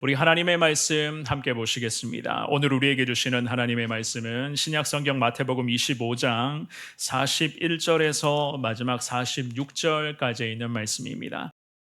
우리 하나님의 말씀 함께 보시겠습니다. 오늘 우리에게 주시는 하나님의 말씀은 신약성경 마태복음 25장 41절에서 마지막 46절까지 있는 말씀입니다.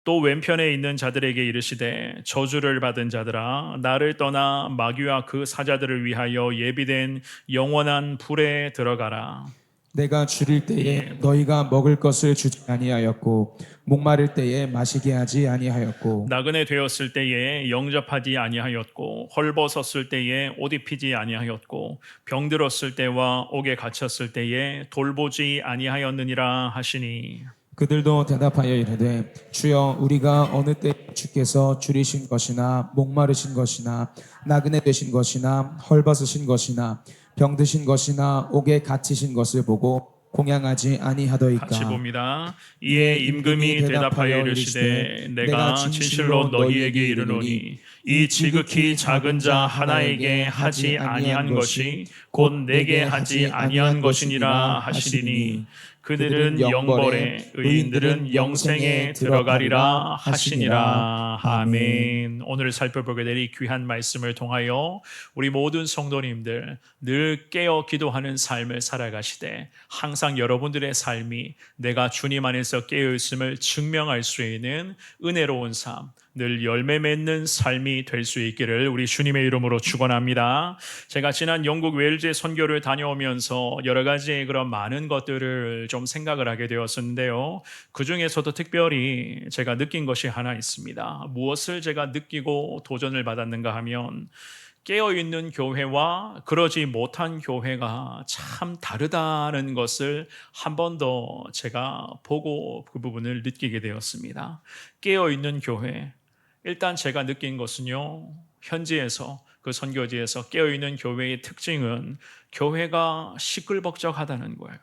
또 왼편에 있는 자들에게 이르시되 저주를 받은 자들아 나를 떠나 마귀와 그 사자들을 위하여 예비된 영원한 불에 들어가라. 내가 줄일 때에 너희가 먹을 것을 주지 아니하였고 목마를 때에 마시게 하지 아니하였고 나그네 되었을 때에 영접하지 아니하였고 헐벗었을 때에 옷 입히지 아니하였고 병들었을 때와 옥에 갇혔을 때에 돌보지 아니하였느니라 하시니. 그들도 대답하여 이르되 주여 우리가 어느 때 주께서 줄이신 것이나 목마르신 것이나 나그네 되신 것이나 헐벗으신 것이나 병드신 것이나 옥에 갇히신 것을 보고 공양하지 같이 아니하더이까. 봅니다. 이에 임금이 대답하여 이르시되 내가 진실로 너희에게 이르노니 이 지극히 작은 자 하나에게 하지 아니한 것이 곧 내게 하지 아니한 것이니라 하시리니 그들은 영벌에 의인들은 영생에 들어가리라 하시니라. 아멘. 오늘 살펴보게 될 이 귀한 말씀을 통하여 우리 모든 성도님들 늘 깨어 기도하는 삶을 살아가시되 항상 여러분들의 삶이 내가 주님 안에서 깨어 있음을 증명할 수 있는 은혜로운 삶, 늘 열매 맺는 삶이 될 수 있기를 우리 주님의 이름으로 축원합니다. 제가 지난 영국 웨일즈 선교를 다녀오면서 여러 가지 그런 많은 것들을 좀 생각을 하게 되었는데요. 그 중에서도 특별히 제가 느낀 것이 하나 있습니다. 무엇을 제가 느끼고 도전을 받았는가 하면 깨어있는 교회와 그러지 못한 교회가 참 다르다는 것을 한 번 더 제가 보고 그 부분을 느끼게 되었습니다. 깨어있는 교회, 일단 제가 느낀 것은요, 현지에서 그 선교지에서 깨어있는 교회의 특징은 교회가 시끌벅적하다는 거예요.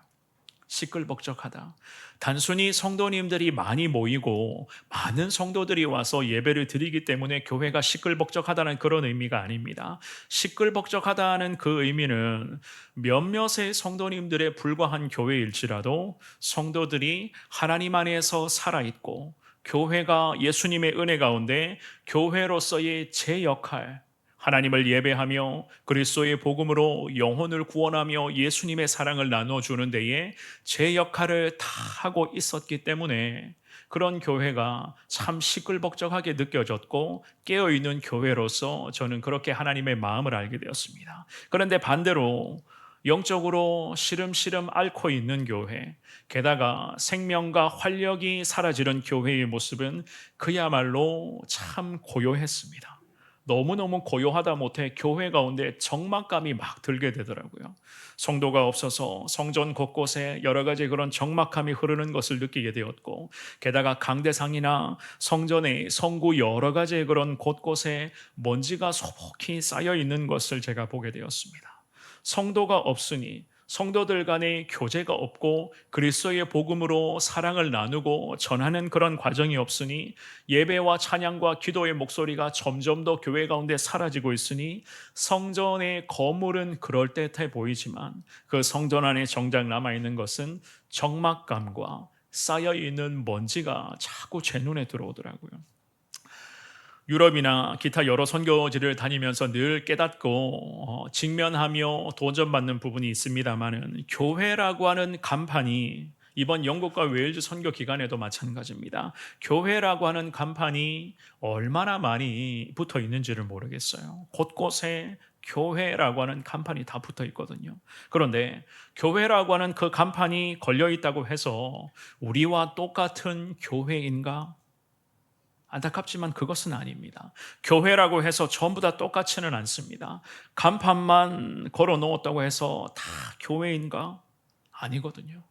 시끌벅적하다. 단순히 성도님들이 많이 모이고 많은 성도들이 와서 예배를 드리기 때문에 교회가 시끌벅적하다는 그런 의미가 아닙니다. 시끌벅적하다는 그 의미는 몇몇의 성도님들에 불과한 교회일지라도 성도들이 하나님 안에서 살아있고 교회가 예수님의 은혜 가운데 교회로서의 제 역할, 하나님을 예배하며 그리스도의 복음으로 영혼을 구원하며 예수님의 사랑을 나눠주는 데에 제 역할을 다 하고 있었기 때문에 그런 교회가 참 시끌벅적하게 느껴졌고 깨어있는 교회로서 저는 그렇게 하나님의 마음을 알게 되었습니다. 그런데 반대로 영적으로 시름시름 앓고 있는 교회, 게다가 생명과 활력이 사라지는 교회의 모습은 그야말로 참 고요했습니다. 너무너무 고요하다 못해 교회 가운데 적막감이 막 들게 되더라고요. 성도가 없어서 성전 곳곳에 여러 가지 그런 적막함이 흐르는 것을 느끼게 되었고, 게다가 강대상이나 성전의 성구 여러 가지 그런 곳곳에 먼지가 소복히 쌓여 있는 것을 제가 보게 되었습니다. 성도가 없으니 성도들 간의 교제가 없고 그리스도의 복음으로 사랑을 나누고 전하는 그런 과정이 없으니 예배와 찬양과 기도의 목소리가 점점 더 교회 가운데 사라지고 있으니 성전의 거물은 그럴듯해 보이지만 그 성전 안에 정작 남아있는 것은 적막감과 쌓여있는 먼지가 자꾸 제 눈에 들어오더라고요. 유럽이나 기타 여러 선교지를 다니면서 늘 깨닫고 직면하며 도전받는 부분이 있습니다만은 교회라고 하는 간판이 이번 영국과 웨일즈 선교 기간에도 마찬가지입니다. 교회라고 하는 간판이 얼마나 많이 붙어 있는지를 모르겠어요. 곳곳에 교회라고 하는 간판이 다 붙어 있거든요. 그런데 교회라고 하는 그 간판이 걸려 있다고 해서 우리와 똑같은 교회인가? 안타깝지만 그것은 아닙니다. 교회라고 해서 전부 다 똑같지는 않습니다. 간판만 걸어 놓았다고 해서 다 교회인가? 아니거든요.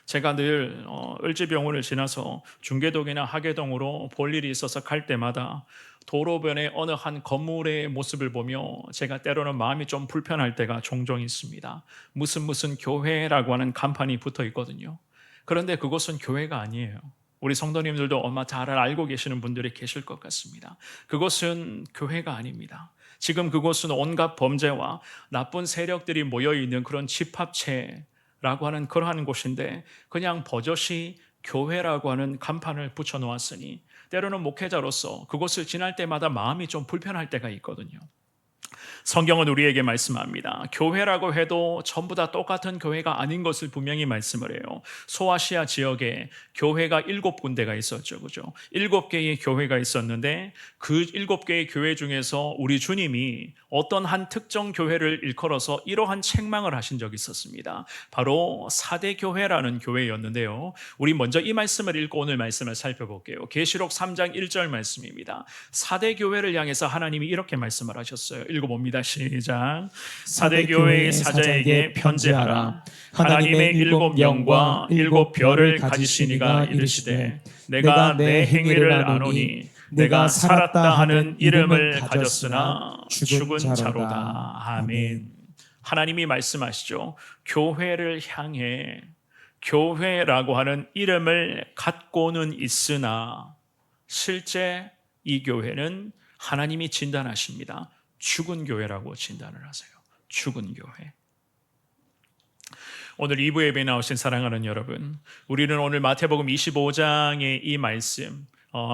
제가 늘 을지병원을 지나서 중계동이나 하계동으로 볼 일이 있어서 갈 때마다 도로변의 어느 한 건물의 모습을 보며 제가 때로는 마음이 좀 불편할 때가 종종 있습니다. 무슨 교회라고 하는 간판이 붙어 있거든요. 그런데 그것은 교회가 아니에요. 우리 성도님들도 아마 잘 알고 계시는 분들이 계실 것 같습니다. 그것은 교회가 아닙니다. 지금 그곳은 온갖 범죄와 나쁜 세력들이 모여있는 그런 집합체라고 하는 그러한 곳인데 그냥 버젓이 교회라고 하는 간판을 붙여 놓았으니 때로는 목회자로서 그곳을 지날 때마다 마음이 좀 불편할 때가 있거든요. 성경은 우리에게 말씀합니다. 교회라고 해도 전부 다 똑같은 교회가 아닌 것을 분명히 말씀을 해요. 소아시아 지역에 교회가 7군데가 있었죠. 그죠? 7개의 교회가 있었는데 그 7개의 교회 중에서 우리 주님이 어떤 한 특정 교회를 일컬어서 이러한 책망을 하신 적이 있었습니다. 바로 사대교회라는 교회였는데요. 우리 먼저 이 말씀을 읽고 오늘 말씀을 살펴볼게요. 계시록 3장 1절 말씀입니다. 사대교회를 향해서 하나님이 이렇게 말씀을 하셨어요. 읽어봅니다. 시작. 사대교회의 사자에게 편지하라. 하나님의 7영과 7별을 가지신 이가 이르시되 내가 내 행위를 아노니 내가 살았다 하는 이름을 가졌으나 죽은 자로다. 아멘. 하나님이 말씀하시죠. 교회를 향해 교회라고 하는 이름을 갖고는 있으나 실제 이 교회는 하나님이 진단하십니다. 죽은 교회라고 진단을 하세요. 죽은 교회. 오늘 2부 예배에 나오신 사랑하는 여러분, 우리는 오늘 마태복음 25장의 이 말씀,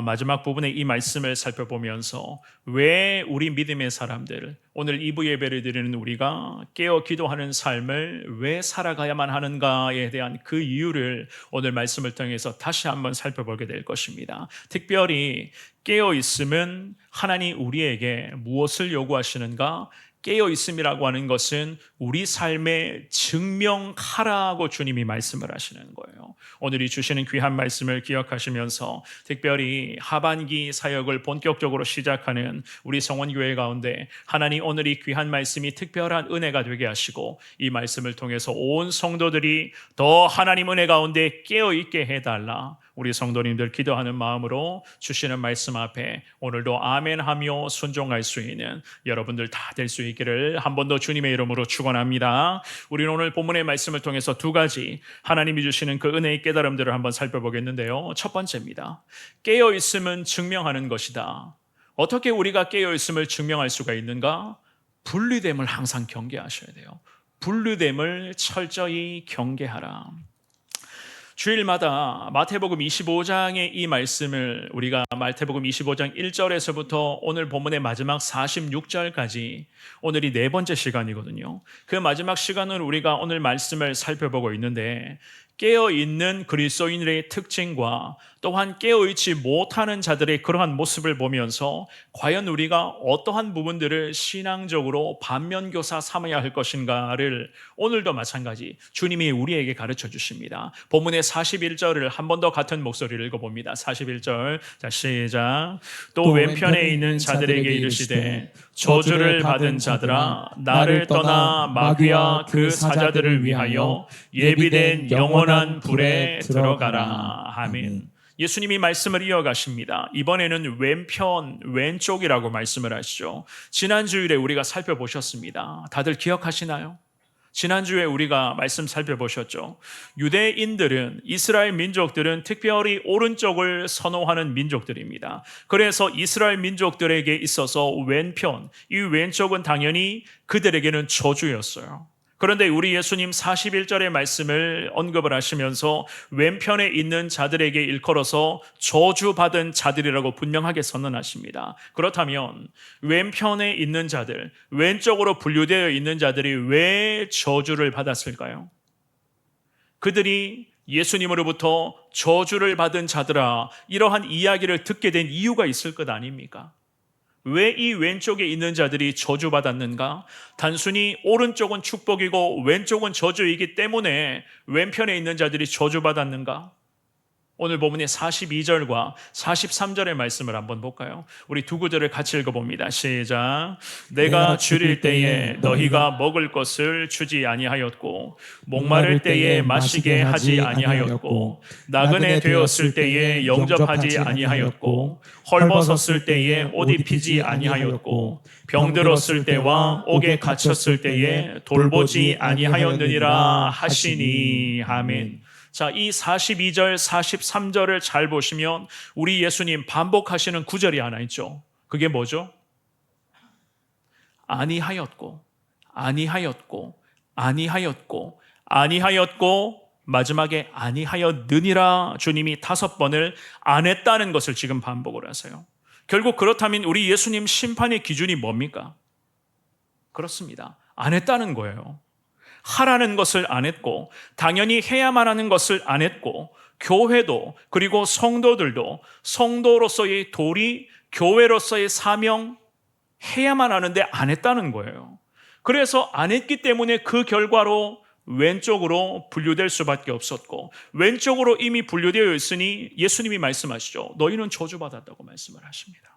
마지막 부분의 이 말씀을 살펴보면서 왜 우리 믿음의 사람들, 오늘 2부 예배를 드리는 우리가 깨어 기도하는 삶을 왜 살아가야만 하는가에 대한 그 이유를 오늘 말씀을 통해서 다시 한번 살펴보게 될 것입니다. 특별히 깨어 있음은 하나님 우리에게 무엇을 요구하시는가? 깨어 있음이라고 하는 것은 우리 삶에 증명하라고 주님이 말씀을 하시는 거예요. 오늘 이 주시는 귀한 말씀을 기억하시면서 특별히 하반기 사역을 본격적으로 시작하는 우리 성원교회 가운데 하나님 오늘 이 귀한 말씀이 특별한 은혜가 되게 하시고 이 말씀을 통해서 온 성도들이 더 하나님 은혜 가운데 깨어 있게 해달라. 우리 성도님들 기도하는 마음으로 주시는 말씀 앞에 오늘도 아멘하며 순종할 수 있는 여러분들 다 될 수 있기를 한 번 더 주님의 이름으로 축원합니다. 우리는 오늘 본문의 말씀을 통해서 두 가지 하나님이 주시는 그 은혜의 깨달음들을 한번 살펴보겠는데요. 첫 번째입니다. 깨어 있음은 증명하는 것이다. 어떻게 우리가 깨어 있음을 증명할 수가 있는가? 분리됨을 항상 경계하셔야 돼요. 분리됨을 철저히 경계하라. 주일마다 마태복음 25장의 이 말씀을 우리가 마태복음 25장 1절에서부터 오늘 본문의 마지막 46절까지 오늘이 네 번째 시간이거든요. 그 마지막 시간은 우리가 오늘 말씀을 살펴보고 있는데 깨어있는 그리스도인들의 특징과 또한 깨어있지 못하는 자들의 그러한 모습을 보면서 과연 우리가 어떠한 부분들을 신앙적으로 반면교사 삼아야 할 것인가를 오늘도 마찬가지 주님이 우리에게 가르쳐 주십니다. 본문의 41절을 한 번 더 같은 목소리를 읽어봅니다. 41절 자 시작. 또 왼편에 있는 자들에게 이르시되 저주를 받은 자들아 나를 떠나 마귀와 그 사자들을 위하여 예비된 영원한 불에 들어가라. 아멘. 예수님이 말씀을 이어가십니다. 이번에는 왼편, 왼쪽이라고 말씀을 하시죠. 지난주일에 우리가 살펴보셨습니다. 다들 기억하시나요? 지난주에 우리가 말씀 살펴보셨죠. 유대인들은, 이스라엘 민족들은 특별히 오른쪽을 선호하는 민족들입니다. 그래서 이스라엘 민족들에게 있어서 왼편, 이 왼쪽은 당연히 그들에게는 저주였어요. 그런데 우리 예수님 41절의 말씀을 언급을 하시면서 왼편에 있는 자들에게 일컬어서 저주받은 자들이라고 분명하게 선언하십니다. 그렇다면 왼편에 있는 자들, 왼쪽으로 분류되어 있는 자들이 왜 저주를 받았을까요? 그들이 예수님으로부터 저주를 받은 자들아 이러한 이야기를 듣게 된 이유가 있을 것 아닙니까? 왜 이 왼쪽에 있는 자들이 저주받았는가? 단순히 오른쪽은 축복이고 왼쪽은 저주이기 때문에 왼편에 있는 자들이 저주받았는가? 오늘 본문의 42절과 43절의 말씀을 한번 볼까요? 우리 두 구절을 같이 읽어봅니다. 시작. 내가 줄일 때에 너희가 먹을 것을 주지 아니하였고 목마를 때에 마시게 하지 아니하였고 나그네 되었을 때에 영접하지 아니하였고 헐벗었을 때에 옷 입히지 아니하였고 병들었을 때와 옥에 갇혔을 때에 돌보지 아니하였느니라 하시니. 아멘. 자, 이 42절, 43절을 잘 보시면 우리 예수님 반복하시는 구절이 하나 있죠. 그게 뭐죠? 아니하였고, 아니하였고, 아니하였고, 아니하였고, 마지막에 아니하였느니라 주님이 5번을 안 했다는 것을 지금 반복을 하세요. 결국 그렇다면 우리 예수님 심판의 기준이 뭡니까? 그렇습니다. 안 했다는 거예요. 하라는 것을 안 했고, 당연히 해야만 하는 것을 안 했고, 교회도 그리고 성도들도 성도로서의 도리, 교회로서의 사명 해야만 하는데 안 했다는 거예요. 그래서 안 했기 때문에 그 결과로 왼쪽으로 분류될 수밖에 없었고, 왼쪽으로 이미 분류되어 있으니 예수님이 말씀하시죠. 너희는 저주받았다고 말씀을 하십니다.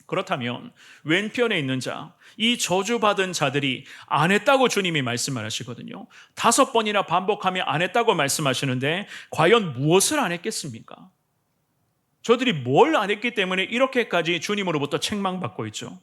그렇다면 왼편에 있는 자, 이 저주받은 자들이 안 했다고 주님이 말씀을 하시거든요. 5번이나 반복하며 안 했다고 말씀하시는데 과연 무엇을 안 했겠습니까? 저들이 뭘 안 했기 때문에 이렇게까지 주님으로부터 책망받고 있죠.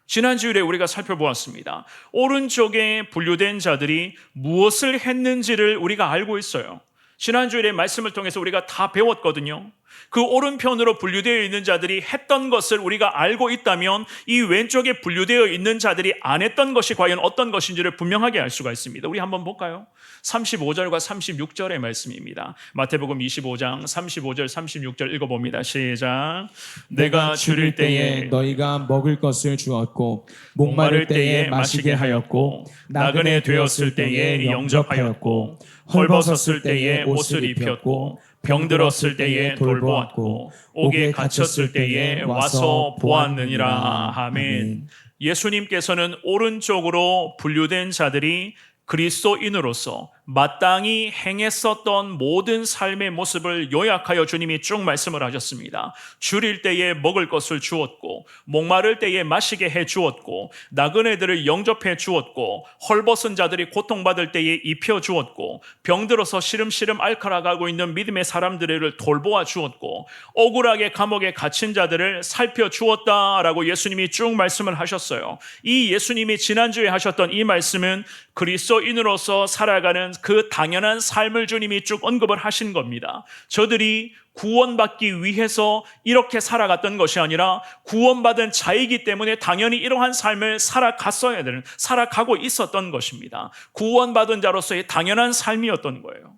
지난 주일에 우리가 살펴보았습니다. 오른쪽에 분류된 자들이 무엇을 했는지를 우리가 알고 있어요. 지난 주일에 말씀을 통해서 우리가 다 배웠거든요. 그 오른편으로 분류되어 있는 자들이 했던 것을 우리가 알고 있다면 이 왼쪽에 분류되어 있는 자들이 안 했던 것이 과연 어떤 것인지를 분명하게 알 수가 있습니다. 우리 한번 볼까요? 35절과 36절의 말씀입니다. 마태복음 25장 35절 36절 읽어봅니다. 시작. 내가 줄일 때에 너희가 먹을 것을 주었고 목마를 때에 마시게 하였고 나그네 되었을 때에 영접하였고 헐벗었을 때에 옷을 입혔고 병들었을 때에 돌보았고 옥에 갇혔을 때에 와서 보았느니라. 아멘. 예수님께서는 오른쪽으로 분류된 자들이 그리스도인으로서 마땅히 행했었던 모든 삶의 모습을 요약하여 주님이 쭉 말씀을 하셨습니다. 줄일 때에 먹을 것을 주었고 목마를 때에 마시게 해 주었고 나그네들을 영접해 주었고 헐벗은 자들이 고통받을 때에 입혀 주었고 병들어서 시름시름 앓아가고 있는 믿음의 사람들을 돌보아 주었고 억울하게 감옥에 갇힌 자들을 살펴 주었다라고 예수님이 쭉 말씀을 하셨어요. 이 예수님이 지난주에 하셨던 이 말씀은 그리스도인으로서 살아가는 그 당연한 삶을 주님이 쭉 언급을 하신 겁니다. 저들이 구원받기 위해서 이렇게 살아갔던 것이 아니라 구원받은 자이기 때문에 당연히 이러한 삶을 살아가고 있었던 것입니다. 구원받은 자로서의 당연한 삶이었던 거예요.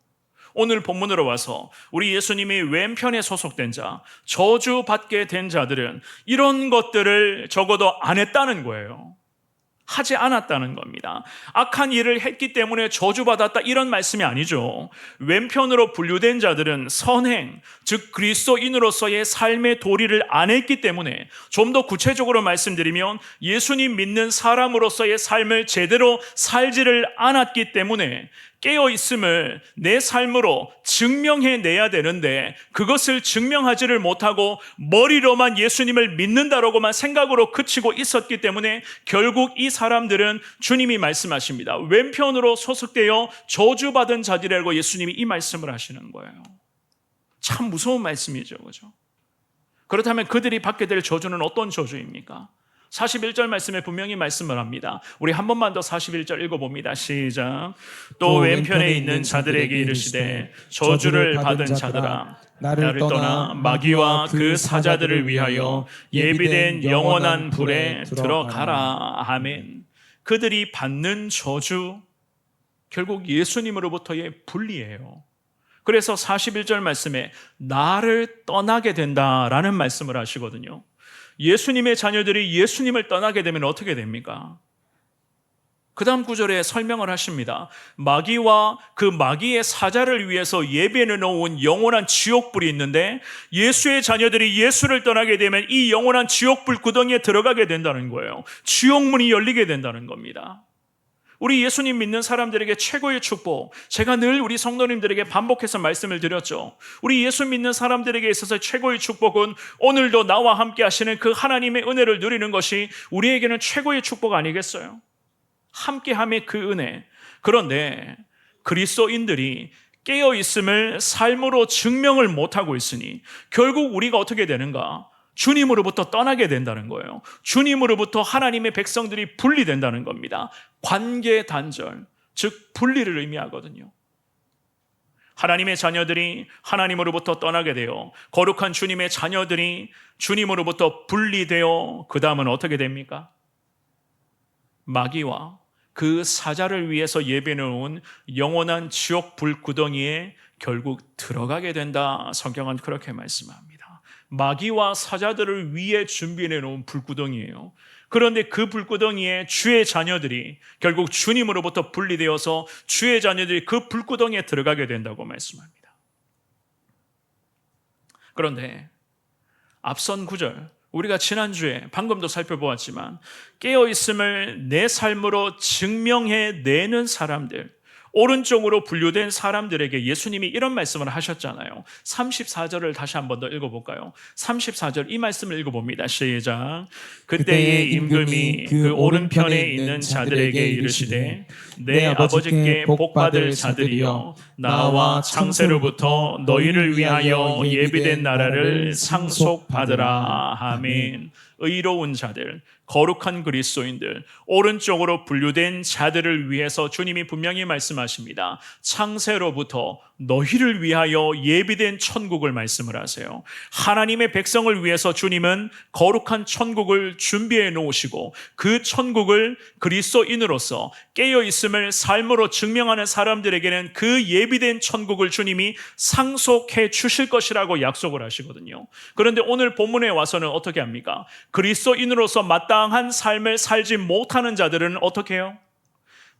오늘 본문으로 와서 우리 예수님이 왼편에 소속된 자, 저주받게 된 자들은 이런 것들을 적어도 안 했다는 거예요. 하지 않았다는 겁니다. 악한 일을 했기 때문에 저주받았다 이런 말씀이 아니죠. 왼편으로 분류된 자들은 선행, 즉 그리스도인으로서의 삶의 도리를 안 했기 때문에, 좀 더 구체적으로 말씀드리면 예수님 믿는 사람으로서의 삶을 제대로 살지를 않았기 때문에 깨어있음을 내 삶으로 증명해내야 되는데 그것을 증명하지를 못하고 머리로만 예수님을 믿는다라고만 생각으로 그치고 있었기 때문에 결국 이 사람들은 주님이 말씀하십니다. 왼편으로 소속되어 저주받은 자들이라고 예수님이 이 말씀을 하시는 거예요. 참 무서운 말씀이죠, 그죠? 그렇다면 그들이 받게 될 저주는 어떤 저주입니까? 41절 말씀에 분명히 말씀을 합니다. 우리 한 번만 더 41절 읽어봅니다. 시작. 또 왼편에 있는 자들에게 이르시되 저주를 받은 자들아 나를 떠나 마귀와 그 사자들을 위하여 예비된 영원한 불에 들어가라. 아멘. 그들이 받는 저주 결국 예수님으로부터의 분리예요. 그래서 41절 말씀에 나를 떠나게 된다라는 말씀을 하시거든요. 예수님의 자녀들이 예수님을 떠나게 되면 어떻게 됩니까? 그 다음 구절에 설명을 하십니다. 마귀와 그 마귀의 사자를 위해서 예비해 놓은 영원한 지옥불이 있는데 예수의 자녀들이 예수를 떠나게 되면 이 영원한 지옥불 구덩이에 들어가게 된다는 거예요. 지옥문이 열리게 된다는 겁니다. 우리 예수님 믿는 사람들에게 최고의 축복, 제가 늘 우리 성도님들에게 반복해서 말씀을 드렸죠. 우리 예수 믿는 사람들에게 있어서 최고의 축복은 오늘도 나와 함께 하시는 그 하나님의 은혜를 누리는 것이 우리에게는 최고의 축복 아니겠어요? 함께함의 그 은혜. 그런데 그리스도인들이 깨어있음을 삶으로 증명을 못하고 있으니 결국 우리가 어떻게 되는가? 주님으로부터 떠나게 된다는 거예요. 주님으로부터 하나님의 백성들이 분리된다는 겁니다. 관계 단절, 즉 분리를 의미하거든요. 하나님의 자녀들이 하나님으로부터 떠나게 되어 거룩한 주님의 자녀들이 주님으로부터 분리되어 그 다음은 어떻게 됩니까? 마귀와 그 사자를 위해서 예배해놓은 영원한 지옥 불구덩이에 결국 들어가게 된다. 성경은 그렇게 말씀합니다. 마귀와 사자들을 위해 준비해 놓은 불구덩이에요. 그런데 그 불구덩이에 주의 자녀들이 결국 주님으로부터 분리되어서 주의 자녀들이 그 불구덩이에 들어가게 된다고 말씀합니다. 그런데 앞선 구절, 우리가 지난주에 방금도 살펴보았지만 깨어있음을 내 삶으로 증명해내는 사람들, 오른쪽으로 분류된 사람들에게 예수님이 이런 말씀을 하셨잖아요. 34절을 다시 한 번 더 읽어볼까요? 34절 이 말씀을 읽어봅니다. 시작. 그때에 임금이 그 오른편에 있는 자들에게 이르시되 내 아버지께 복받을 자들이여 나와 창세로부터 너희를 위하여 예비된 나라를 상속받으라. 아멘. 의로운 자들, 거룩한 그리스도인들, 오른쪽으로 분류된 자들을 위해서 주님이 분명히 말씀하십니다. 창세로부터 너희를 위하여 예비된 천국을 말씀을 하세요. 하나님의 백성을 위해서 주님은 거룩한 천국을 준비해 놓으시고 그 천국을 그리스도인으로서 깨어있음을 삶으로 증명하는 사람들에게는 그 예비된 천국을 주님이 상속해 주실 것이라고 약속을 하시거든요. 그런데 오늘 본문에 와서는 어떻게 합니까? 그리스도인으로서 마땅한 삶을 살지 못하는 자들은 어떻게 해요?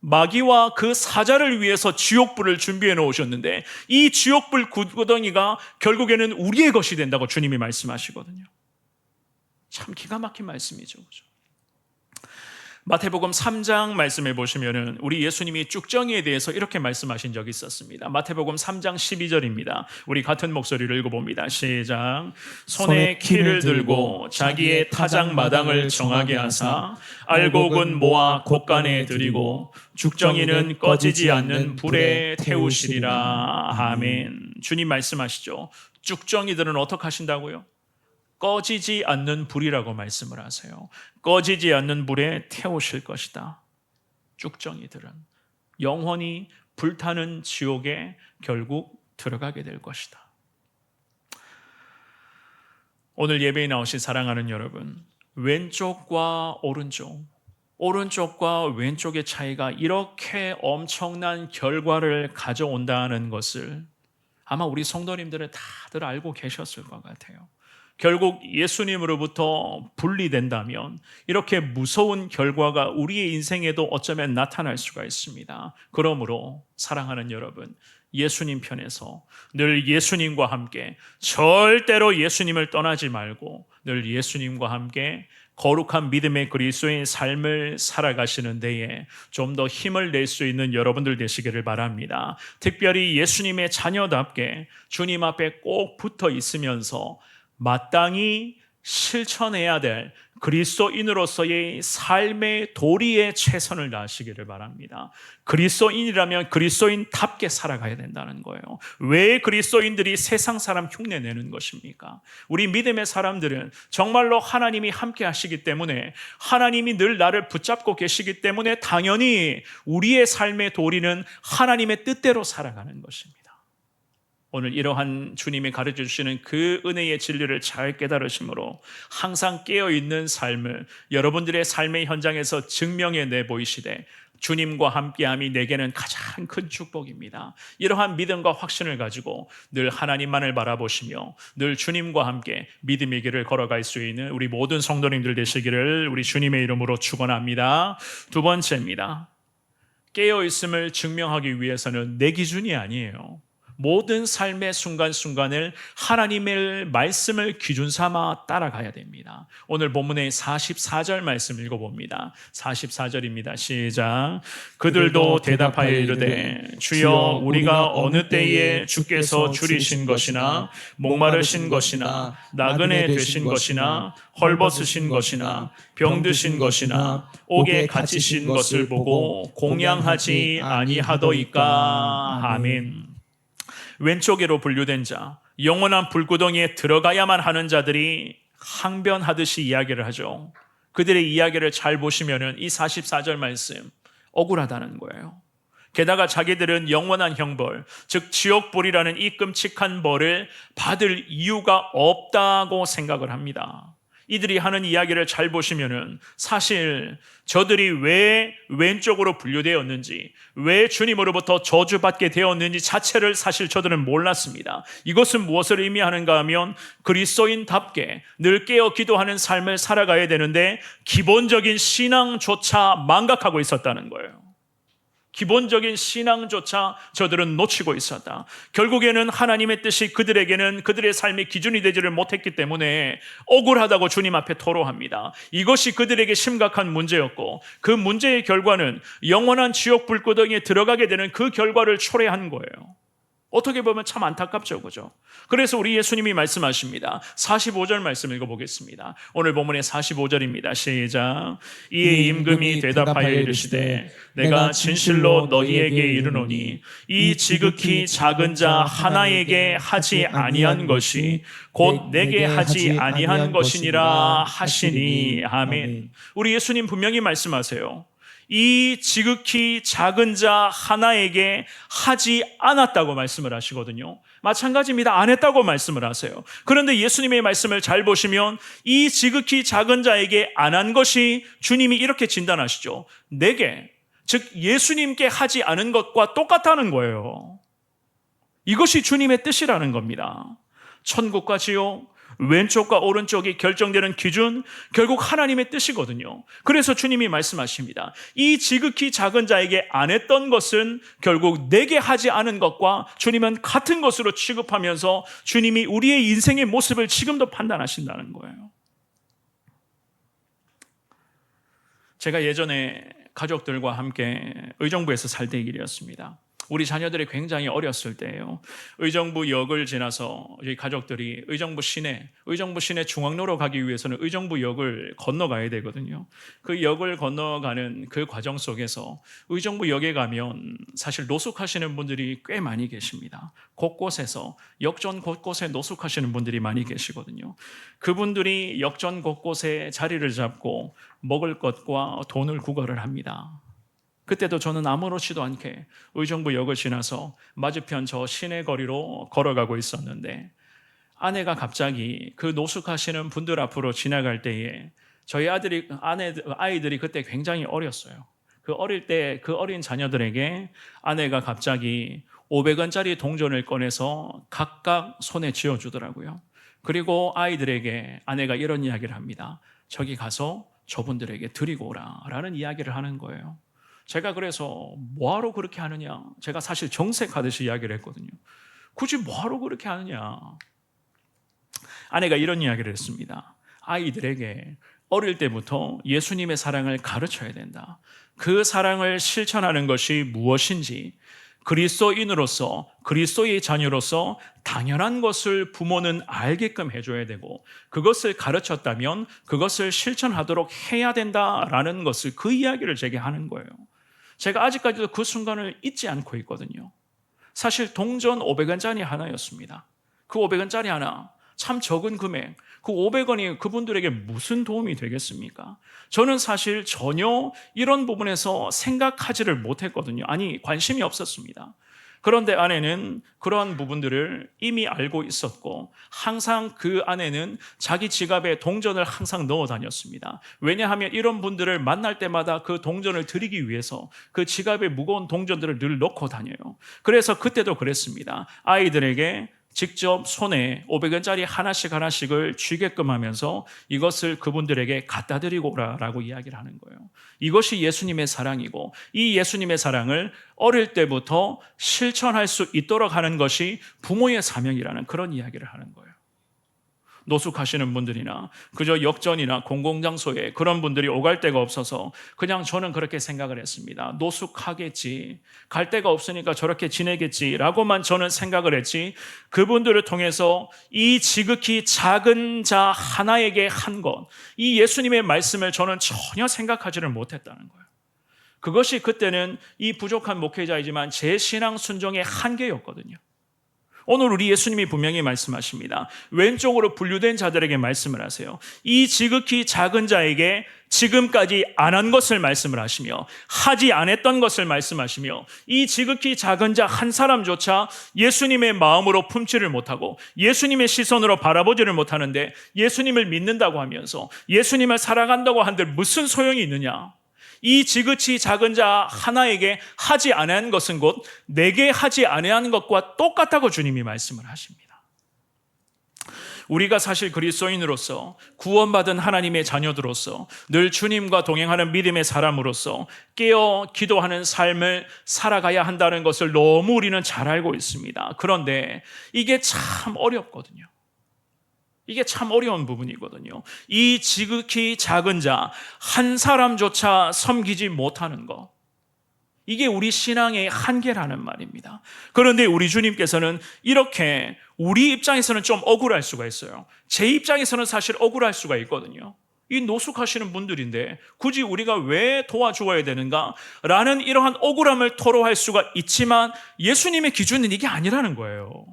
마귀와 그 사자를 위해서 지옥불을 준비해 놓으셨는데 이 지옥불 구덩이가 결국에는 우리의 것이 된다고 주님이 말씀하시거든요. 참 기가 막힌 말씀이죠. 그렇죠? 마태복음 3장 말씀해 보시면은 우리 예수님이 쭉정이에 대해서 이렇게 말씀하신 적이 있었습니다. 마태복음 3장 12절입니다. 우리 같은 목소리를 읽어봅니다. 시작. 손에 키를 들고 자기의 타작 마당을 정하게 하사 알곡은 모아 곳간에 들이고 죽정이는 꺼지지 않는 불에 태우시리라. 아멘. 주님 말씀하시죠. 죽정이들은 어떻게 하신다고요? 꺼지지 않는 불이라고 말씀을 하세요. 꺼지지 않는 불에 태우실 것이다. 쭉정이들은 영원히 불타는 지옥에 결국 들어가게 될 것이다. 오늘 예배에 나오신 사랑하는 여러분, 왼쪽과 오른쪽, 오른쪽과 왼쪽의 차이가 이렇게 엄청난 결과를 가져온다는 것을 아마 우리 성도님들은 다들 알고 계셨을 것 같아요. 결국 예수님으로부터 분리된다면 이렇게 무서운 결과가 우리의 인생에도 어쩌면 나타날 수가 있습니다. 그러므로 사랑하는 여러분, 예수님 편에서 늘 예수님과 함께 절대로 예수님을 떠나지 말고 늘 예수님과 함께 거룩한 믿음의 그리스도인 삶을 살아가시는 데에 좀 더 힘을 낼 수 있는 여러분들 되시기를 바랍니다. 특별히 예수님의 자녀답게 주님 앞에 꼭 붙어 있으면서 마땅히 실천해야 될 그리스도인으로서의 삶의 도리에 최선을 다하시기를 바랍니다. 그리스도인이라면 그리스도인답게 살아가야 된다는 거예요. 왜 그리스도인들이 세상 사람 흉내내는 것입니까? 우리 믿음의 사람들은 정말로 하나님이 함께 하시기 때문에 하나님이 늘 나를 붙잡고 계시기 때문에 당연히 우리의 삶의 도리는 하나님의 뜻대로 살아가는 것입니다. 오늘 이러한 주님이 가르쳐 주시는 그 은혜의 진리를 잘 깨달으심으로 항상 깨어있는 삶을 여러분들의 삶의 현장에서 증명해 내보이시되 주님과 함께함이 내게는 가장 큰 축복입니다. 이러한 믿음과 확신을 가지고 늘 하나님만을 바라보시며 늘 주님과 함께 믿음의 길을 걸어갈 수 있는 우리 모든 성도님들 되시기를 우리 주님의 이름으로 축원합니다. 두 번째입니다. 깨어있음을 증명하기 위해서는 내 기준이 아니에요. 모든 삶의 순간순간을 하나님의 말씀을 기준 삼아 따라가야 됩니다. 오늘 본문의 44절 말씀 읽어봅니다. 44절입니다. 시작. 그들도 대답하여 이르되 주여 우리가 어느 때에 주께서 줄이신 것이나 목마르신 것이나 나그네 되신 것이나 헐벗으신 것이나 병드신 것이나 옥에 갇히신 것을 보고 공양하지 아니하더이까. 아멘. 왼쪽으로 분류된 자, 영원한 불구덩이에 들어가야만 하는 자들이 항변하듯이 이야기를 하죠. 그들의 이야기를 잘 보시면 이 44절 말씀 억울하다는 거예요. 게다가 자기들은 영원한 형벌, 즉 지옥불이라는 이 끔찍한 벌을 받을 이유가 없다고 생각을 합니다. 이들이 하는 이야기를 잘 보시면은 사실 저들이 왜 왼쪽으로 분류되었는지, 왜 주님으로부터 저주받게 되었는지 자체를 사실 저들은 몰랐습니다. 이것은 무엇을 의미하는가 하면 그리스도인답게 늘 깨어 기도하는 삶을 살아가야 되는데 기본적인 신앙조차 망각하고 있었다는 거예요. 기본적인 신앙조차 저들은 놓치고 있었다. 결국에는 하나님의 뜻이 그들에게는 그들의 삶의 기준이 되지를 못했기 때문에 억울하다고 주님 앞에 토로합니다. 이것이 그들에게 심각한 문제였고 그 문제의 결과는 영원한 지옥 불구덩이에 들어가게 되는 그 결과를 초래한 거예요. 어떻게 보면 참 안타깝죠, 그죠? 그래서 우리 예수님이 말씀하십니다. 45절 말씀 읽어보겠습니다. 오늘 본문의 45절입니다. 시작. 이에 임금이 대답하여 이르시되 내가 진실로 너희에게 이르노니 이 지극히 작은 자 하나에게 하지 아니한 것이 곧 내게 하지 아니한 것이니라 하시니. 아멘. 우리 예수님 분명히 말씀하세요. 이 지극히 작은 자 하나에게 하지 않았다고 말씀을 하시거든요. 마찬가지입니다. 안 했다고 말씀을 하세요. 그런데 예수님의 말씀을 잘 보시면 이 지극히 작은 자에게 안 한 것이 주님이 이렇게 진단하시죠. 내게, 즉 예수님께 하지 않은 것과 똑같다는 거예요. 이것이 주님의 뜻이라는 겁니다. 천국과 지옥, 왼쪽과 오른쪽이 결정되는 기준, 결국 하나님의 뜻이거든요. 그래서 주님이 말씀하십니다. 이 지극히 작은 자에게 안 했던 것은 결국 내게 하지 않은 것과 주님은 같은 것으로 취급하면서 주님이 우리의 인생의 모습을 지금도 판단하신다는 거예요. 제가 예전에 가족들과 함께 의정부에서 살 때 일이었습니다. 우리 자녀들이 굉장히 어렸을 때예요. 의정부역을 지나서 저희 가족들이 의정부 시내 중앙로로 가기 위해서는 의정부역을 건너가야 되거든요. 그 역을 건너가는 그 과정 속에서 의정부역에 가면 사실 노숙하시는 분들이 꽤 많이 계십니다. 곳곳에서 역전 곳곳에 노숙하시는 분들이 많이 계시거든요. 그분들이 역전 곳곳에 자리를 잡고 먹을 것과 돈을 구걸을 합니다. 그때도 저는 아무렇지도 않게 의정부역을 지나서 맞은편 저 시내 거리로 걸어가고 있었는데 아내가 갑자기 그 노숙하시는 분들 앞으로 지나갈 때에 저희 아이들이 그때 굉장히 어렸어요. 그 어릴 때 그 어린 자녀들에게 아내가 갑자기 500원짜리 동전을 꺼내서 각각 손에 쥐어주더라고요. 그리고 아이들에게 아내가 이런 이야기를 합니다. 저기 가서 저분들에게 드리고 오라 라는 이야기를 하는 거예요. 제가 그래서 뭐하러 그렇게 하느냐, 제가 사실 정색하듯이 이야기를 했거든요. 굳이 뭐하러 그렇게 하느냐. 아내가 이런 이야기를 했습니다. 아이들에게 어릴 때부터 예수님의 사랑을 가르쳐야 된다. 그 사랑을 실천하는 것이 무엇인지, 그리스도인으로서, 그리스도의 자녀로서 당연한 것을 부모는 알게끔 해줘야 되고 그것을 가르쳤다면 그것을 실천하도록 해야 된다라는 것을, 그 이야기를 제게 하는 거예요. 제가 아직까지도 그 순간을 잊지 않고 있거든요. 사실 동전 500원짜리 하나였습니다. 그 500원짜리 하나, 참 적은 금액, 그 500원이 그분들에게 무슨 도움이 되겠습니까? 저는 사실 전혀 이런 부분에서 생각하지를 못했거든요. 아니, 관심이 없었습니다. 그런데 아내는 그러한 부분들을 이미 알고 있었고 항상 그 아내는 자기 지갑에 동전을 항상 넣어 다녔습니다. 왜냐하면 이런 분들을 만날 때마다 그 동전을 드리기 위해서 그 지갑에 무거운 동전들을 늘 넣고 다녀요. 그래서 그때도 그랬습니다. 아이들에게 직접 손에 500원짜리 하나씩을 쥐게끔 하면서 이것을 그분들에게 갖다 드리고 오라라고 이야기를 하는 거예요. 이것이 예수님의 사랑이고 이 예수님의 사랑을 어릴 때부터 실천할 수 있도록 하는 것이 부모의 사명이라는 그런 이야기를 하는 거예요. 노숙하시는 분들이나 그저 역전이나 공공장소에 그런 분들이 오갈 데가 없어서 그냥 저는 그렇게 생각을 했습니다. 노숙하겠지, 갈 데가 없으니까 저렇게 지내겠지라고만 저는 생각을 했지, 그분들을 통해서 이 지극히 작은 자 하나에게 한 것, 이 예수님의 말씀을 저는 전혀 생각하지를 못했다는 거예요. 그것이 그때는 이 부족한 목회자이지만 제 신앙 순종의 한계였거든요. 오늘 우리 예수님이 분명히 말씀하십니다. 왼쪽으로 분류된 자들에게 말씀을 하세요. 이 지극히 작은 자에게 지금까지 안 한 것을 말씀을 하시며 하지 않았던 것을 말씀하시며 이 지극히 작은 자 한 사람조차 예수님의 마음으로 품지를 못하고 예수님의 시선으로 바라보지를 못하는데 예수님을 믿는다고 하면서 예수님을 사랑한다고 한들 무슨 소용이 있느냐? 이 지극히 작은 자 하나에게 하지 아니한 것은 곧 내게 하지 아니한 것과 똑같다고 주님이 말씀을 하십니다. 우리가 사실 그리스도인으로서 구원받은 하나님의 자녀들로서 늘 주님과 동행하는 믿음의 사람으로서 깨어 기도하는 삶을 살아가야 한다는 것을 너무 우리는 잘 알고 있습니다. 그런데 이게 참 어렵거든요. 이게 참 어려운 부분이거든요. 이 지극히 작은 자 한 사람조차 섬기지 못하는 것, 이게 우리 신앙의 한계라는 말입니다. 그런데 우리 주님께서는 이렇게 우리 입장에서는 좀 억울할 수가 있어요. 제 입장에서는 사실 억울할 수가 있거든요. 이 노숙하시는 분들인데 굳이 우리가 왜 도와주어야 되는가? 라는 이러한 억울함을 토로할 수가 있지만 예수님의 기준은 이게 아니라는 거예요.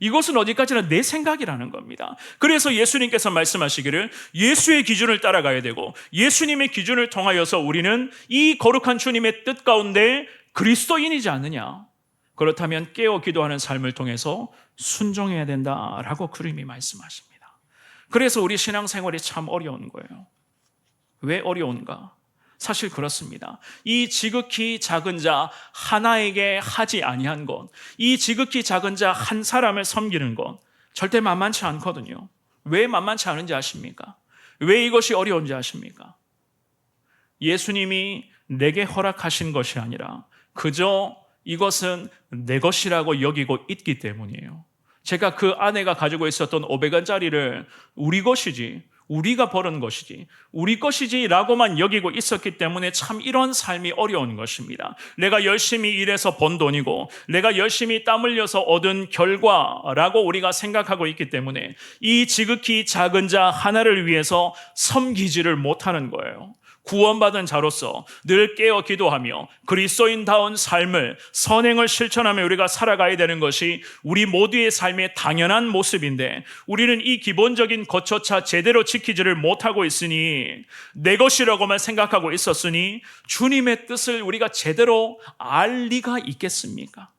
이것은 어디까지나 내 생각이라는 겁니다. 그래서 예수님께서 말씀하시기를 예수의 기준을 따라가야 되고 예수님의 기준을 통하여서 우리는 이 거룩한 주님의 뜻 가운데 그리스도인이지 않느냐. 그렇다면 깨어 기도하는 삶을 통해서 순종해야 된다라고 그림이 말씀하십니다. 그래서 우리 신앙생활이 참 어려운 거예요. 왜 어려운가? 사실 그렇습니다. 이 지극히 작은 자 하나에게 하지 아니한 것, 이 지극히 작은 자 한 사람을 섬기는 것 절대 만만치 않거든요. 왜 만만치 않은지 아십니까? 왜 이것이 어려운지 아십니까? 예수님이 내게 허락하신 것이 아니라 그저 이것은 내 것이라고 여기고 있기 때문이에요. 제가 그 아내가 가지고 있었던 500원짜리를 우리 것이지, 우리가 벌은 것이지, 우리 것이지 라고만 여기고 있었기 때문에 참 이런 삶이 어려운 것입니다. 내가 열심히 일해서 번 돈이고 내가 열심히 땀 흘려서 얻은 결과라고 우리가 생각하고 있기 때문에 이 지극히 작은 자 하나를 위해서 섬기지를 못하는 거예요. 구원받은 자로서 늘 깨어 기도하며 그리스도인다운 삶을, 선행을 실천하며 우리가 살아가야 되는 것이 우리 모두의 삶의 당연한 모습인데 우리는 이 기본적인 것조차 제대로 지키지를 못하고 있으니 내 것이라고만 생각하고 있었으니 주님의 뜻을 우리가 제대로 알 리가 있겠습니까?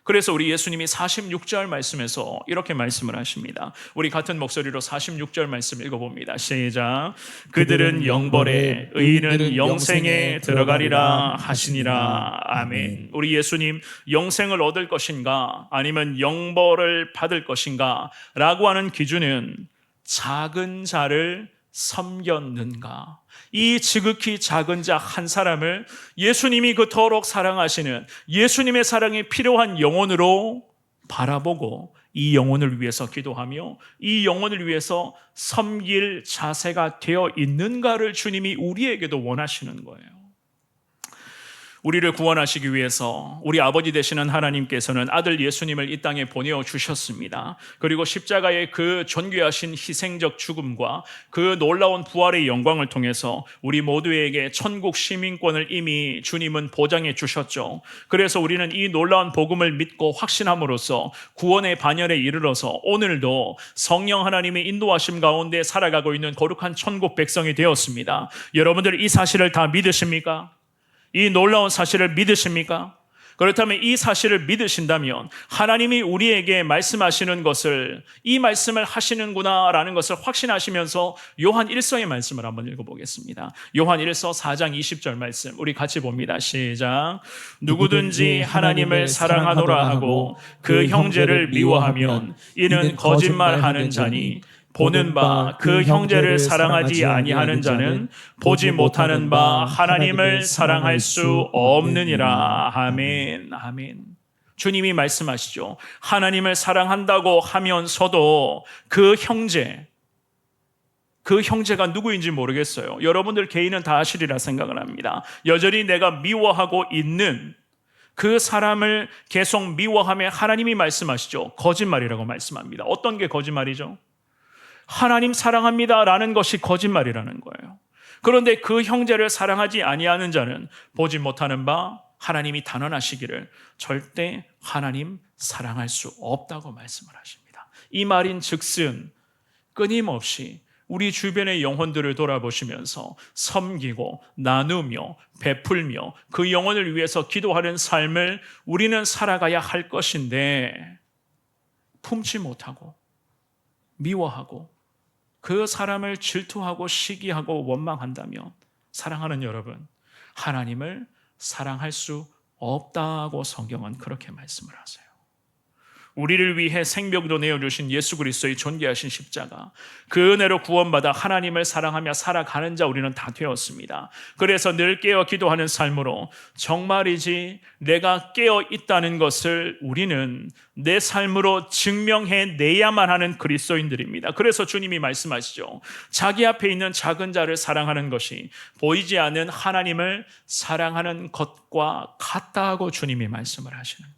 그래서 우리 예수님이 46절 말씀에서 이렇게 말씀을 하십니다. 우리 같은 목소리로 46절 말씀 읽어봅니다. 시작. 그들은 영벌에, 의인은 영생에 들어가리라 하시니라. 아멘. 우리 예수님 영생을 얻을 것인가 아니면 영벌을 받을 것인가 라고 하는 기준은 작은 자를 섬겼는가? 이 지극히 작은 자 한 사람을 예수님이 그토록 사랑하시는 예수님의 사랑이 필요한 영혼으로 바라보고 이 영혼을 위해서 기도하며 이 영혼을 위해서 섬길 자세가 되어 있는가를 주님이 우리에게도 원하시는 거예요. 우리를 구원하시기 위해서 우리 아버지 되시는 하나님께서는 아들 예수님을 이 땅에 보내어 주셨습니다. 그리고 십자가의 그 존귀하신 희생적 죽음과 그 놀라운 부활의 영광을 통해서 우리 모두에게 천국 시민권을 이미 주님은 보장해 주셨죠. 그래서 우리는 이 놀라운 복음을 믿고 확신함으로써 구원의 반열에 이르러서 오늘도 성령 하나님의 인도하심 가운데 살아가고 있는 거룩한 천국 백성이 되었습니다. 여러분들 이 사실을 다 믿으십니까? 이 놀라운 사실을 믿으십니까? 그렇다면 이 사실을 믿으신다면 하나님이 우리에게 말씀하시는 것을 이 말씀을 하시는구나라는 것을 확신하시면서 요한 1서의 말씀을 한번 읽어보겠습니다. 요한 1서 4장 20절 말씀 우리 같이 봅니다. 시작. 누구든지 하나님을 사랑하노라 하고 그 형제를 미워하면 이는 거짓말하는 자니 보는 바 그 형제를 사랑하지 아니하는 자는 보지 못하는 바 하나님을 사랑할 수 없느니라. 아멘. 아멘. 주님이 말씀하시죠. 하나님을 사랑한다고 하면서도 그 형제가 누구인지 모르겠어요. 여러분들 개인은 다 아시리라 생각을 합니다. 여전히 내가 미워하고 있는 그 사람을 계속 미워하며 하나님이 말씀하시죠. 거짓말이라고 말씀합니다. 어떤 게 거짓말이죠? 하나님 사랑합니다 라는 것이 거짓말이라는 거예요. 그런데 그 형제를 사랑하지 아니하는 자는 보지 못하는 바 하나님이 단언하시기를 절대 하나님 사랑할 수 없다고 말씀을 하십니다. 이 말인 즉슨 끊임없이 우리 주변의 영혼들을 돌아보시면서 섬기고 나누며 베풀며 그 영혼을 위해서 기도하는 삶을 우리는 살아가야 할 것인데 품지 못하고 미워하고 그 사람을 질투하고 시기하고 원망한다면 사랑하는 여러분, 하나님을 사랑할 수 없다고 성경은 그렇게 말씀을 하세요. 우리를 위해 생명도 내어주신 예수 그리스도의 존귀하신 십자가, 그 은혜로 구원받아 하나님을 사랑하며 살아가는 자 우리는 다 되었습니다. 그래서 늘 깨어 기도하는 삶으로 정말이지 내가 깨어 있다는 것을 우리는 내 삶으로 증명해내야만 하는 그리스도인들입니다. 그래서 주님이 말씀하시죠. 자기 앞에 있는 작은 자를 사랑하는 것이 보이지 않는 하나님을 사랑하는 것과 같다고 주님이 말씀을 하시는 거예요.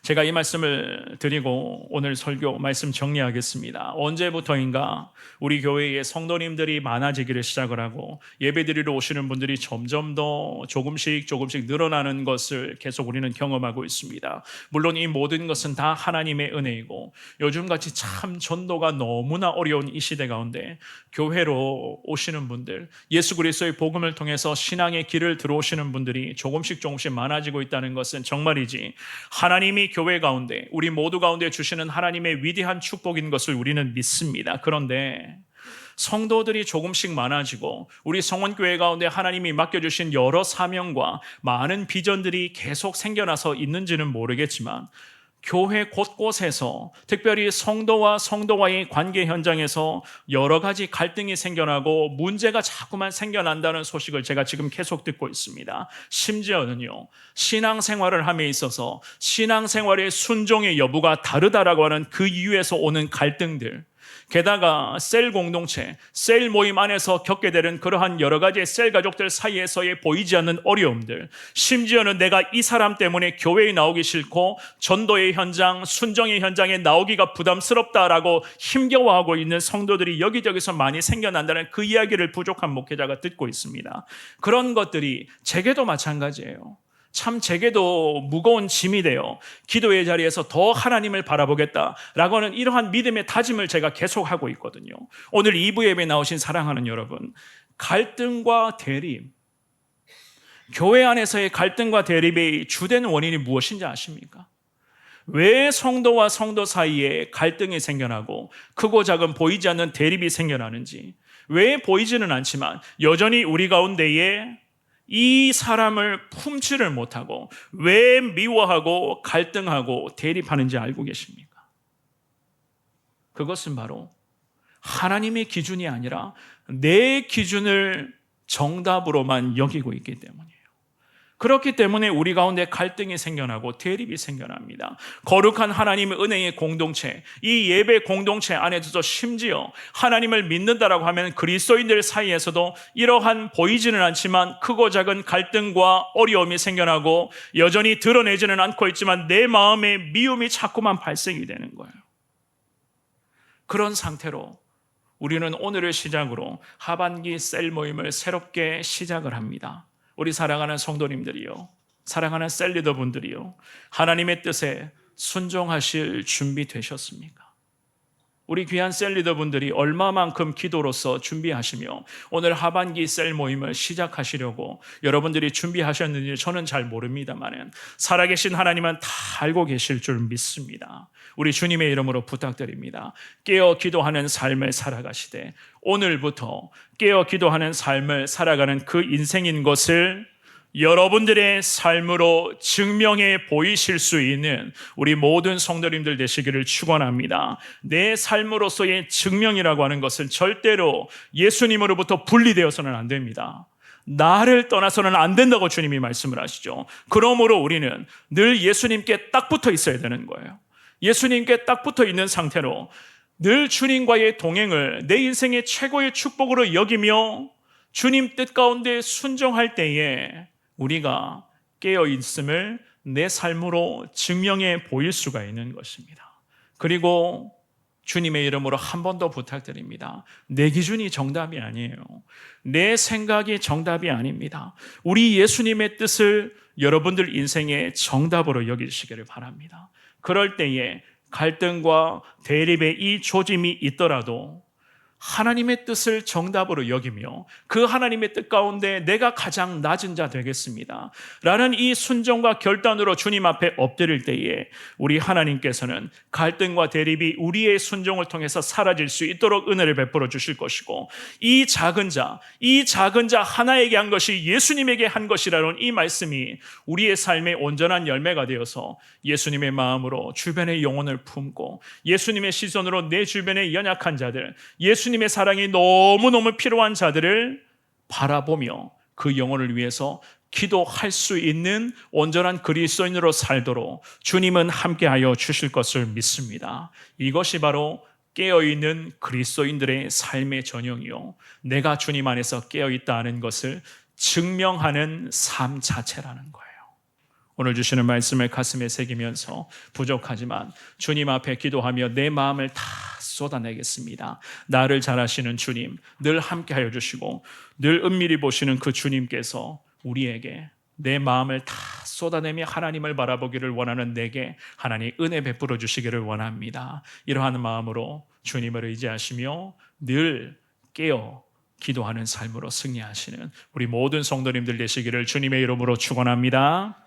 제가 이 말씀을 드리고 오늘 설교 말씀 정리하겠습니다. 언제부터인가 우리 교회에 성도님들이 많아지기를 시작을 하고 예배드리러 오시는 분들이 점점 더 조금씩 늘어나는 것을 계속 우리는 경험하고 있습니다. 물론 이 모든 것은 다 하나님의 은혜이고 요즘같이 참 전도가 너무나 어려운 이 시대 가운데 교회로 오시는 분들, 예수 그리스도의 복음을 통해서 신앙의 길을 들어오시는 분들이 조금씩 많아지고 있다는 것은 정말이지 하나님이 교회 가운데 우리 모두 가운데 주시는 하나님의 위대한 축복인 것을 우리는 믿습니다. 그런데 성도들이 조금씩 많아지고 우리 성원교회 가운데 하나님이 맡겨주신 여러 사명과 많은 비전들이 계속 생겨나서 있는지는 모르겠지만 교회 곳곳에서 특별히 성도와의 관계 현장에서 여러 가지 갈등이 생겨나고 문제가 자꾸만 생겨난다는 소식을 제가 지금 계속 듣고 있습니다. 심지어는요, 신앙생활을 함에 있어서 신앙생활의 순종의 여부가 다르다라고 하는 그 이유에서 오는 갈등들, 게다가 셀 공동체, 셀 모임 안에서 겪게 되는 그러한 여러 가지의 셀 가족들 사이에서의 보이지 않는 어려움들, 심지어는 내가 이 사람 때문에 교회에 나오기 싫고 전도의 현장, 순종의 현장에 나오기가 부담스럽다라고 힘겨워하고 있는 성도들이 여기저기서 많이 생겨난다는 그 이야기를 부족한 목회자가 듣고 있습니다. 그런 것들이 제게도 마찬가지예요. 참 제게도 무거운 짐이 되어 기도의 자리에서 더 하나님을 바라보겠다라고 하는 이러한 믿음의 다짐을 제가 계속하고 있거든요. 오늘 2부 예배에 나오신 사랑하는 여러분, 갈등과 대립, 교회 안에서의 갈등과 대립의 주된 원인이 무엇인지 아십니까? 왜 성도와 성도 사이에 갈등이 생겨나고 크고 작은 보이지 않는 대립이 생겨나는지, 왜 보이지는 않지만 여전히 우리 가운데에 이 사람을 품지를 못하고 왜 미워하고 갈등하고 대립하는지 알고 계십니까? 그것은 바로 하나님의 기준이 아니라 내 기준을 정답으로만 여기고 있기 때문이에요. 그렇기 때문에 우리 가운데 갈등이 생겨나고 대립이 생겨납니다. 거룩한 하나님의 은혜의 공동체, 이 예배 공동체 안에서도 심지어 하나님을 믿는다라고 하면 그리스도인들 사이에서도 이러한 보이지는 않지만 크고 작은 갈등과 어려움이 생겨나고 여전히 드러내지는 않고 있지만 내 마음에 미움이 자꾸만 발생이 되는 거예요. 그런 상태로 우리는 오늘을 시작으로 하반기 셀 모임을 새롭게 시작을 합니다. 우리 사랑하는 성도님들이요, 사랑하는 셀리더분들이요, 하나님의 뜻에 순종하실 준비 되셨습니까? 우리 귀한 셀리더분들이 얼마만큼 기도로서 준비하시며 오늘 하반기 셀 모임을 시작하시려고 여러분들이 준비하셨는지 저는 잘 모릅니다만 살아계신 하나님은 다 알고 계실 줄 믿습니다. 우리 주님의 이름으로 부탁드립니다. 깨어 기도하는 삶을 살아가시되 오늘부터 깨어 기도하는 삶을 살아가는 그 인생인 것을 여러분들의 삶으로 증명해 보이실 수 있는 우리 모든 성도님들 되시기를 축원합니다. 내 삶으로서의 증명이라고 하는 것은 절대로 예수님으로부터 분리되어서는 안 됩니다. 나를 떠나서는 안 된다고 주님이 말씀을 하시죠. 그러므로 우리는 늘 예수님께 딱 붙어 있어야 되는 거예요. 예수님께 딱 붙어 있는 상태로 늘 주님과의 동행을 내 인생의 최고의 축복으로 여기며 주님 뜻 가운데 순종할 때에 우리가 깨어있음을 내 삶으로 증명해 보일 수가 있는 것입니다. 그리고 주님의 이름으로 한 번 더 부탁드립니다. 내 기준이 정답이 아니에요. 내 생각이 정답이 아닙니다. 우리 예수님의 뜻을 여러분들 인생의 정답으로 여기시기를 바랍니다. 그럴 때에 갈등과 대립의 이 조짐이 있더라도 하나님의 뜻을 정답으로 여기며 그 하나님의 뜻 가운데 내가 가장 낮은 자 되겠습니다 라는 이 순종과 결단으로 주님 앞에 엎드릴 때에 우리 하나님께서는 갈등과 대립이 우리의 순종을 통해서 사라질 수 있도록 은혜를 베풀어 주실 것이고, 이 작은 자 하나에게 한 것이 예수님에게 한 것이라는 이 말씀이 우리의 삶의 온전한 열매가 되어서 예수님의 마음으로 주변의 영혼을 품고, 예수님의 시선으로 내 주변의 연약한 자들, 예수님의 사랑이 너무너무 필요한 자들을 바라보며 그 영혼을 위해서 기도할 수 있는 온전한 그리스도인으로 살도록 주님은 함께하여 주실 것을 믿습니다. 이것이 바로 깨어있는 그리스도인들의 삶의 전형이요, 내가 주님 안에서 깨어있다는 것을 증명하는 삶 자체라는 거예요. 오늘 주시는 말씀을 가슴에 새기면서 부족하지만 주님 앞에 기도하며 내 마음을 다 쏟아내겠습니다. 나를 잘 아시는 주님, 늘 함께하여 주시고 늘 은밀히 보시는 그 주님께서 우리에게 내 마음을 다 쏟아내며 하나님을 바라보기를 원하는 내게 하나님 은혜 베풀어 주시기를 원합니다. 이러한 마음으로 주님을 의지하시며 늘 깨어 기도하는 삶으로 승리하시는 우리 모든 성도님들 되시기를 주님의 이름으로 축원합니다.